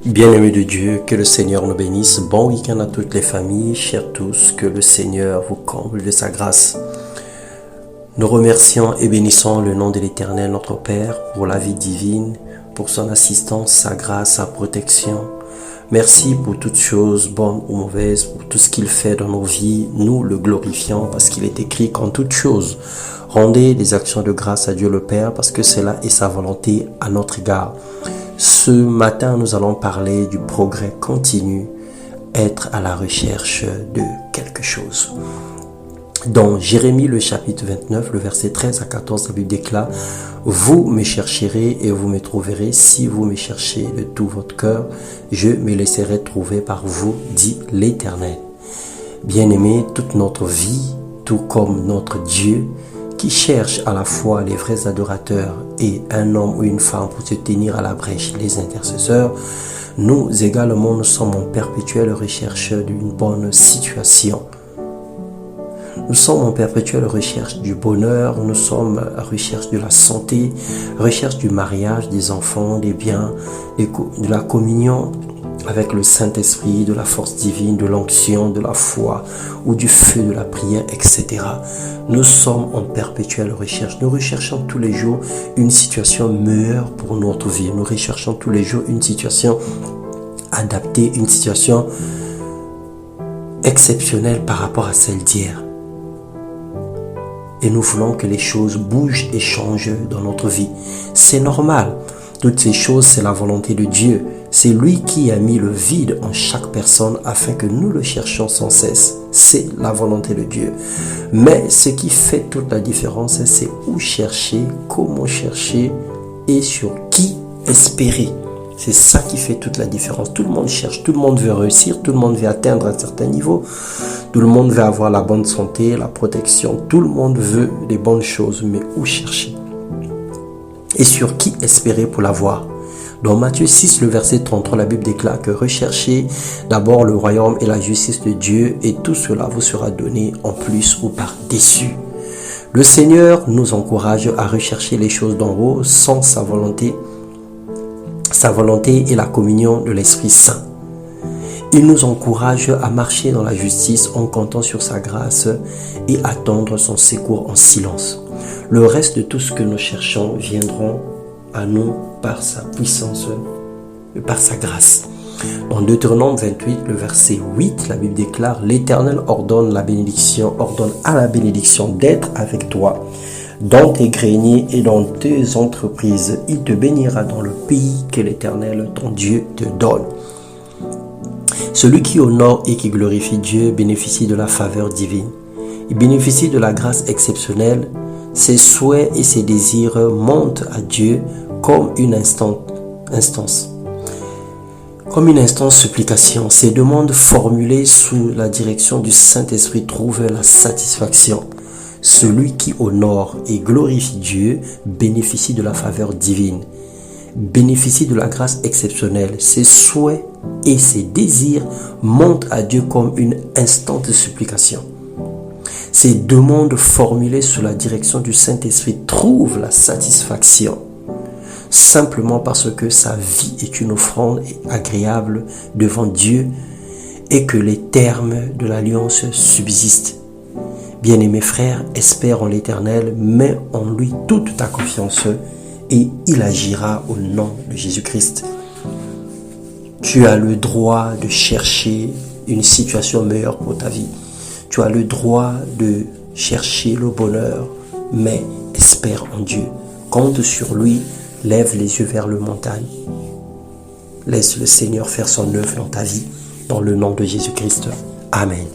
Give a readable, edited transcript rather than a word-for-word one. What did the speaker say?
Bien-aimés de Dieu, que le Seigneur nous bénisse. Bon week-end à toutes les familles, chers tous, que le Seigneur vous comble de sa grâce. Nous remercions et bénissons le nom de l'Éternel, notre Père, pour la vie divine, pour son assistance, sa grâce, sa protection. Merci pour toutes choses, bonnes ou mauvaises, pour tout ce qu'il fait dans nos vies. Nous le glorifions parce qu'il est écrit qu'en toutes choses, rendez des actions de grâce à Dieu le Père parce que cela est sa volonté à notre égard. Ce matin, nous allons parler du progrès continu, être à la recherche de quelque chose. Dans Jérémie, le chapitre 29, le verset 13 à 14, la Bible déclare « Vous me chercherez et vous me trouverez si vous me cherchez de tout votre cœur. Je me laisserai trouver par vous, dit l'Éternel. » Bien-aimés, toute notre vie, tout comme notre Dieu, qui cherche à la fois les vrais adorateurs et un homme ou une femme pour se tenir à la brèche, les intercesseurs, nous également, nous sommes en perpétuelle recherche d'une bonne situation. Nous sommes en perpétuelle recherche du bonheur, nous sommes à recherche de la santé, recherche du mariage, des enfants, des biens, de la communion avec le Saint-Esprit, de la force divine, de l'onction, de la foi ou du feu de la prière, etc. Nous sommes en perpétuelle recherche. Nous recherchons tous les jours une situation meilleure pour notre vie. Nous recherchons tous les jours une situation adaptée, une situation exceptionnelle par rapport à celle d'hier. Et nous voulons que les choses bougent et changent dans notre vie. C'est normal. Toutes ces choses, c'est la volonté de Dieu. C'est lui qui a mis le vide en chaque personne afin que nous le cherchions sans cesse. C'est la volonté de Dieu. Mais ce qui fait toute la différence, c'est où chercher, comment chercher et sur qui espérer. C'est ça qui fait toute la différence. Tout le monde cherche, tout le monde veut réussir, tout le monde veut atteindre un certain niveau. Tout le monde veut avoir la bonne santé, la protection. Tout le monde veut les bonnes choses, mais où chercher? Et sur qui espérer pour l'avoir? Dans Matthieu 6, le verset 33, la Bible déclare que recherchez d'abord le royaume et la justice de Dieu et tout cela vous sera donné en plus ou par-dessus. Le Seigneur nous encourage à rechercher les choses d'en haut sans sa volonté et la communion de l'Esprit Saint. Il nous encourage à marcher dans la justice en comptant sur sa grâce et attendre son secours en silence. Le reste de tout ce que nous cherchons viendront à nous par sa puissance et par sa grâce. Dans Deutéronome 28, le verset 8, la Bible déclare « L'Éternel ordonne à la bénédiction d'être avec toi dans tes greniers et dans tes entreprises. Il te bénira dans le pays que l'Éternel, ton Dieu, te donne. » Celui qui honore et qui glorifie Dieu bénéficie de la faveur divine. Il bénéficie de la grâce exceptionnelle. Ses souhaits et ses désirs montent à Dieu comme une instance supplication. Ses demandes formulées sous la direction du Saint-Esprit trouvent la satisfaction. Celui qui honore et glorifie Dieu bénéficie de la faveur divine, bénéficie de la grâce exceptionnelle. Ses souhaits et ses désirs montent à Dieu comme une instante supplication. Ces demandes formulées sous la direction du Saint-Esprit trouvent la satisfaction simplement parce que sa vie est une offrande agréable devant Dieu et que les termes de l'alliance subsistent. Bien-aimés frères, espère en l'Éternel, mets en lui toute ta confiance et il agira au nom de Jésus-Christ. Tu as le droit de chercher une situation meilleure pour ta vie. Tu as le droit de chercher le bonheur, mais espère en Dieu. Compte sur lui, lève les yeux vers le montagne. Laisse le Seigneur faire son œuvre dans ta vie, dans le nom de Jésus-Christ. Amen.